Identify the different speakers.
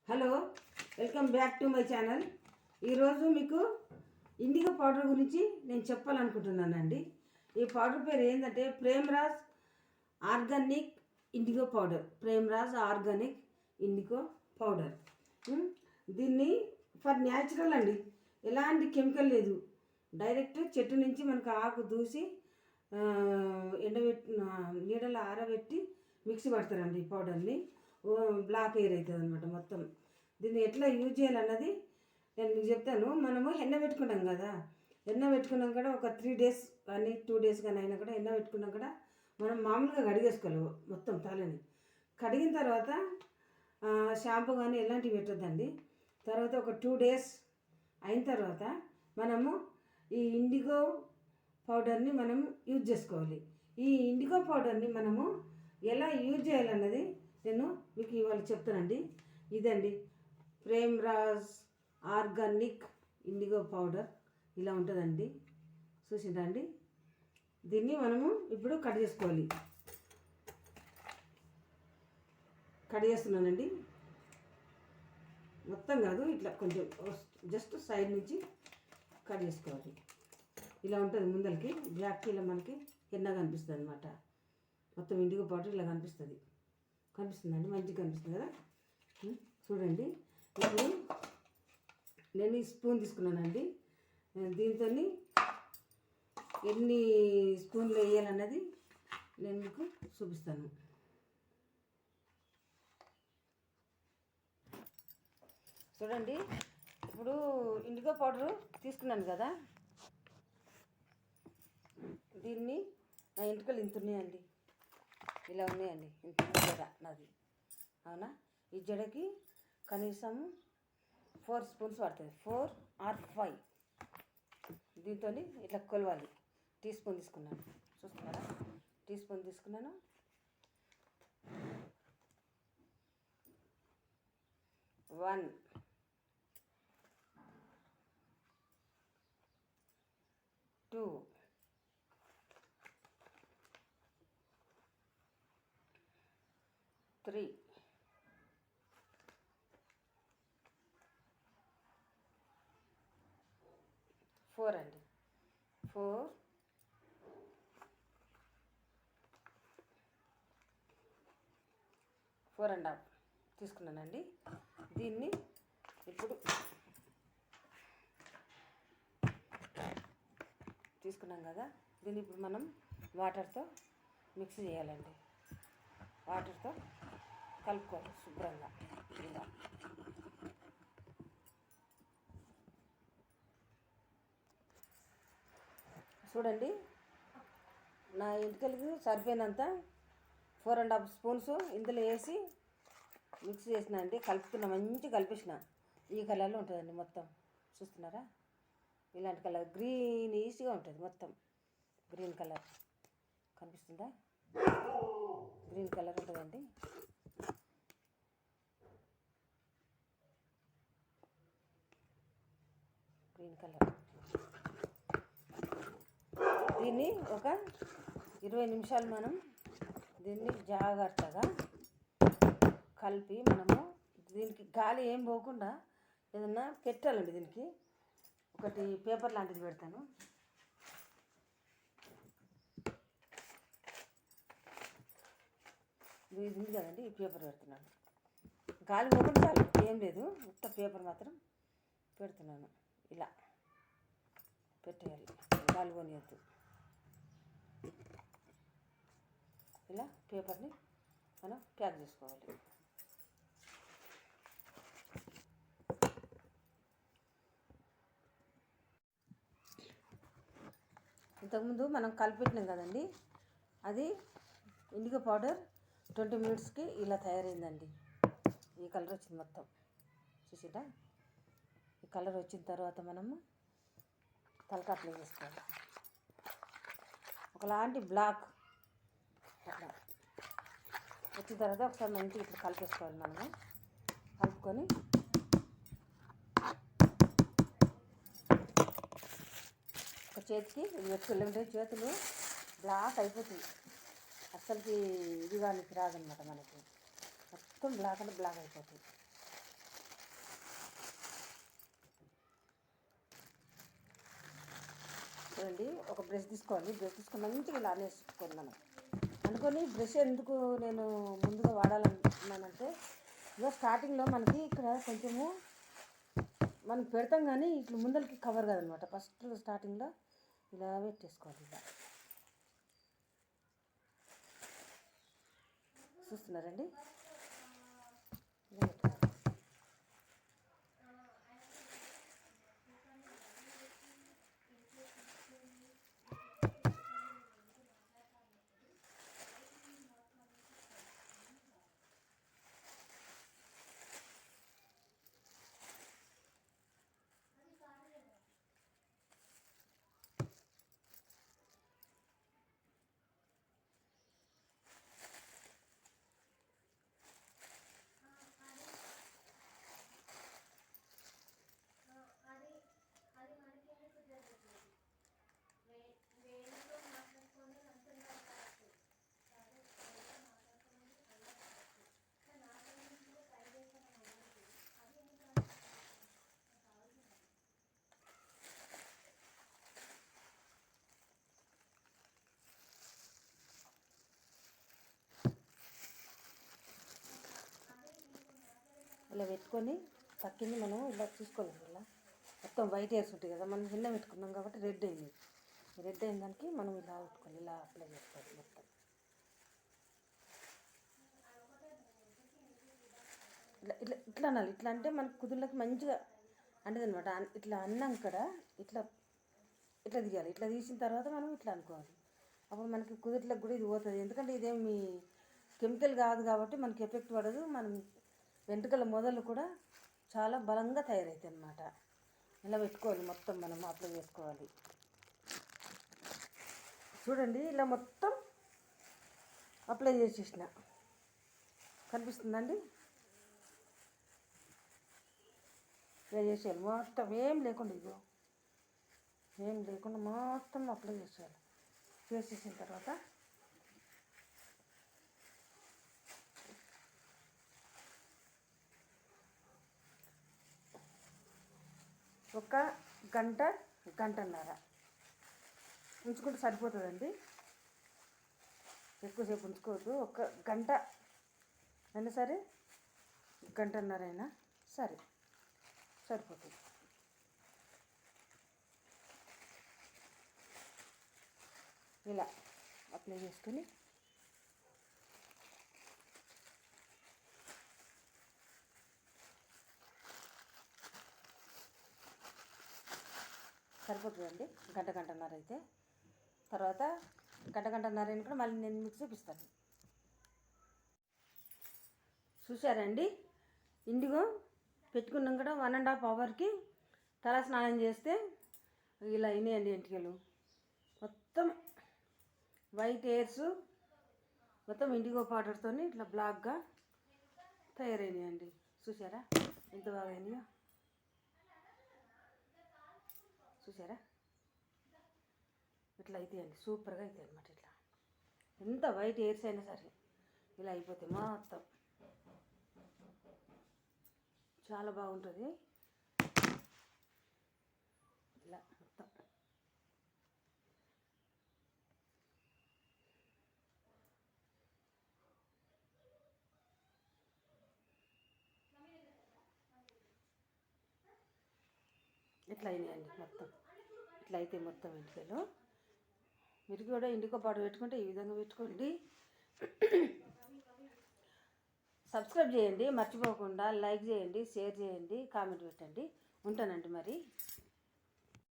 Speaker 1: Hello, welcome back to my channel. ఈరోజు మీకు IndiGo powder గురించి నేను చెప్పాలనుకుంటున్నానండి. ఈ పౌడర్ పేరు ఏంటంటే Premraj organic IndiGo powder. Premraj organic IndiGo powder. దీన్ని ఫర్ న్యాచురల్ అండి, ఎలాంటి కెమికల్ లేదు. డైరెక్ట్ చెట్టు నుంచి మనకు ఆకు దూసి ఎండబెట్టి నీడలో ఆరబెట్టి మిక్సీ పడతారండి. ఈ పౌడర్ని బ్లాక్ ఎయిర్ అవుతుంది అనమాట మొత్తం. దీన్ని ఎట్లా యూజ్ చేయాలన్నది నేను మీకు చెప్తాను. మనము ఎన్న పెట్టుకున్నాం కదా, ఎన్న పెట్టుకున్నాం కూడా ఒక 3 days కానీ 2 days కానీ అయినా కూడా ఎన్న పెట్టుకున్నాం కూడా మనం మామూలుగా కడిగేసుకోవాలి మొత్తం తలని. కడిగిన తర్వాత షాంపూ కానీ ఎలాంటివి పెట్టద్దండి. తర్వాత ఒక 2 days అయిన తర్వాత మనము ఈ ఇండిగో పౌడర్ని మనం యూజ్ చేసుకోవాలి. ఈ ఇండిగో పౌడర్ని మనము ఎలా యూజ్ చేయాలన్నది నేను మీకు ఇవాళ చెప్తానండి. ఇదండి ప్రేమ్రాజ్ ఆర్గానిక్ ఇండిగో పౌడర్. ఇలా ఉంటుందండి, చూసిందండి. దీన్ని మనము ఇప్పుడు కట్ చేసుకోవాలి. కట్ చేస్తున్నానండి, మొత్తం కాదు, ఇట్లా కొంచెం జస్ట్ సైడ్ నుంచి కట్ చేసుకోవాలి. ఇలా ఉంటుంది ముందరికి, బ్లాక్ ఇలా మనకి ఎన్నగా కనిపిస్తుంది అనమాట. మొత్తం ఇండిగో పౌడర్ ఇలా కనిపిస్తుందండి, మంచిగా కనిపిస్తుంది కదా. చూడండి, ఇప్పుడు నేను ఈ స్పూన్ తీసుకున్నానండి. దీంతో ఎన్ని స్పూన్లు వేయాలన్నది నేను మీకు చూపిస్తాను. చూడండి, ఇప్పుడు ఇండిగో పౌడరు తీసుకున్నాను కదా, దీన్ని నా ఎంటుకలు ఇంత ఉన్నాయండి, ఇలా ఉన్నాయండి. ఇంత జడ నాది, అవునా. ఈ జడకి కనీసం 4 spoons పడుతుంది, 4 or 5. దీంతో ఇట్లా కొలవాలి. టీ స్పూన్ తీసుకున్నాను, చూస్తున్నారా, టీ స్పూన్ తీసుకున్నాను. వన్, 2, 3, 4 అండి. 4, 4.5 తీసుకున్నానండి. దీన్ని ఇప్పుడు తీసుకున్నాం కదా, దీన్ని ఇప్పుడు మనం వాటర్తో మిక్స్ చేయాలండి. వాటర్తో కలుపుకోవాలి శుభ్రంగా. ఇలా చూడండి, నా ఎంటికలకి సరిపోయినంత 4.5 spoons ఇందులో వేసి మిక్స్ చేసిన అండి. కలుపుతున్నా, మంచిగా కలిపేసిన. ఈ కలర్లో ఉంటుందండి మొత్తం, చూస్తున్నారా. ఇలాంటి కలర్ గ్రీనిష్గా ఉంటుంది, మొత్తం గ్రీన్ కలర్ కనిపిస్తుందా. గ్రీన్ కలర్ ఉంటుందండి. Green colour. దీన్ని ఒక 20 నిమిషాలు మనం దీన్ని జాగ్రత్తగా కలిపి మనము దీనికి గాలి ఏం పోకుండా ఏదన్నా పెట్టాలండి. దీనికి ఒకటి పేపర్ లాంటిది పెడతాను. ఇది ఉంది కదండి, ఈ పేపర్ పెడుతున్నాను. గాలి పోకుండా చాలు, ఏం లేదు, ఉత్త పేపర్ మాత్రం పెడుతున్నాను. ఇలా పెట్టేయాలి, గాలి పోనీయద్దు. ఇలా పేపర్ని మనం ప్యాక్ చేసుకోవాలి. ఇంతకుముందు మనం కలిపెట్టినాం కదండి, అది ఇండిగో పౌడర్ 20 minutesకి ఇలా తయారైందండి. ఈ కలర్ వచ్చింది మొత్తం, చూసిరా. ఈ కలర్ వచ్చిన తర్వాత మనము తలకి అప్లై చేసుకోవాలి. ఒకలాంటి బ్లాక్ అట్లా వచ్చిన తర్వాత ఒకసారి మంచిగా ఇట్లా కలిపేసుకోవాలి. మనము కలుపుకొని ఒక చేతికి ఇది పెట్టుకోలేమంటే చేతులు బ్లాక్ అయిపోతుంది, అస్సలకి ఇది కానీ రాదనమాట. మనకి మొత్తం బ్లాక్ అంటే బ్లాక్ అయిపోతుంది. చూడండి, ఒక బ్రష్ తీసుకోవాలి. బ్రష్ తీసుకొని మంచిగా ఇలా అనేసుకోండి మనం అనుకొని. బ్రష్ ఎందుకు నేను ముందుగా వాడాలనుకున్నానంటే, ఇక స్టార్టింగ్లో మనకి ఇక్కడ కొంచెము మనం పెడతాం కానీ ఇట్లా ముందరికి కవర్ కాదనమాట. ఫస్ట్ స్టార్టింగ్లో ఇలా పెట్టేసుకోవాలి. ఇలా చూస్తున్నారండి, ఇలా పెట్టుకోవాలి. ఇలా పెట్టుకొని పక్కింది మనం ఇలా చూసుకోలేదు. ఇలా మొత్తం వైట్ హెయిర్స్ ఉంటాయి కదా, మనం నిన్న పెట్టుకున్నాం కాబట్టి రెడ్ అయింది. రెడ్ అయిన దానికి మనం ఇలా పెట్టుకోవాలి, ఇలా అప్లై చేసుకోవాలి మొత్తం. ఇట్లా ఇట్లా ఇట్లా అనాలి. ఇట్లా అంటే మనకు కుదుర్లకి మంచిగా అంటది అనమాట. ఇట్లా అన్నాం కదా, ఇట్లా ఇట్లా తీయాలి. ఇట్లా తీసిన తర్వాత మనం ఇట్లా అనుకోవాలి. అప్పుడు మనకి కుదుర్లకు కూడా ఇది పోతుంది. ఎందుకంటే ఇదేమి కెమికల్ కాదు కాబట్టి మనకి ఎఫెక్ట్ పడదు. మనం వెంట్రుకల మొదలు కూడా చాలా బలంగా తయారవుతాయి అన్నమాట. ఇలా పెట్టుకోవాలి, మొత్తం మనం అప్లై చేసుకోవాలి. చూడండి, ఇలా మొత్తం అప్లై చేసేసిన కనిపిస్తుందండి. ఇలా చేసేయాలి మొత్తం, ఏం లేకుండా, ఇదో ఏం లేకుండా మొత్తం అప్లై చేసేయాలి. చేసేసిన తర్వాత ఒక గంటన్నర ఉంచుకుంటే సరిపోతుందండి. ఎక్కువసేపు ఉంచుకోవద్దు. ఒక గంట అయినా సరే, గంటన్నర అయినా సరే సరిపోతుంది. ఇలా అప్లై చేసుకొని సరిపోతుందండి. గంటన్నర అయితే. తర్వాత గంటన్నర అయినా కూడా మళ్ళీ నేను మీకు చూపిస్తాను. చూసారండి, ఇండిగో పెట్టుకున్నాం కూడా 1.5 అవర్కి తల స్నానం చేస్తే ఇలా అయినాయండి ఎంటికలు. మొత్తం వైట్ హెయిర్స్ మొత్తం ఇండిగో పౌడర్తో ఇట్లా బ్లాక్గా తయారైనాయండి. చూసారా ఎంత బాగా అయినాయో? చూసారా, ఇట్లా అవుతాయండి, సూపర్గా అవుతాయి అన్నమాట. ఇట్లా ఎంత వైట్ హెయిర్స్ అయినా సరే ఇలా అయిపోతాయి మొత్తం. చాలా బాగుంటుంది ఇలా మొత్తం. ఇట్లా అయినాయండి మొత్తం. ఇట్లా అయితే మొత్తం ఎంటికలు. మీరు కూడా ఇంటికో పాటు పెట్టుకుంటే ఈ విధంగా పెట్టుకోండి. సబ్స్క్రైబ్ చేయండి మర్చిపోకుండా, లైక్ చేయండి, షేర్ చేయండి, కామెంట్ పెట్టండి. ఉంటానండి మరి.